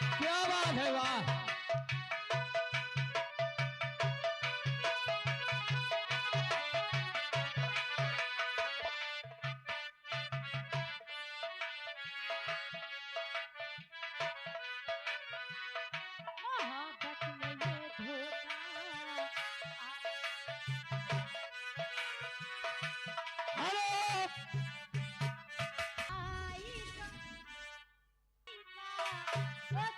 क्या बात है, वाह। मोहब्बत में ये धोखा हेलो। आई तो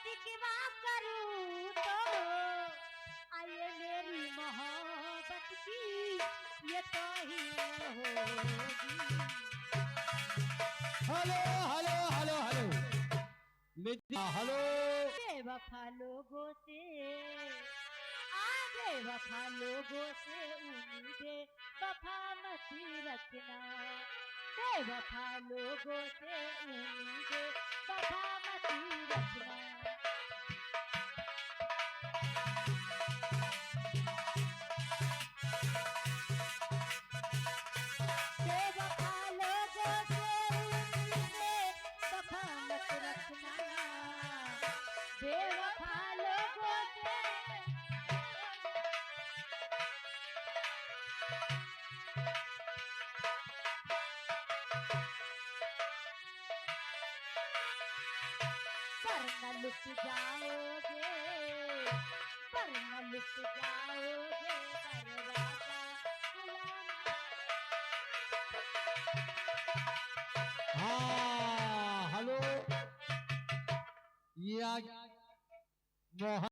सिकवा करूं तो आए मेरी मोहब्बत की ये तो ही होगी। हेलो हेलो हेलो हेलो मित्र, हेलो। बेवफा लोगों से बेवफा लोगों से उम्मीदें वफा मत रखना। बेवफा लोगों से उम्मीदें वफा मत रखना। बेवफा लोगों से उम्मीदें वफा मत रखना। बेवफा लोगों से वरना लुट जाओगे, वरना लुट जाओगे दरवाजा खुला। हाँ हेलो। ये आज मोहन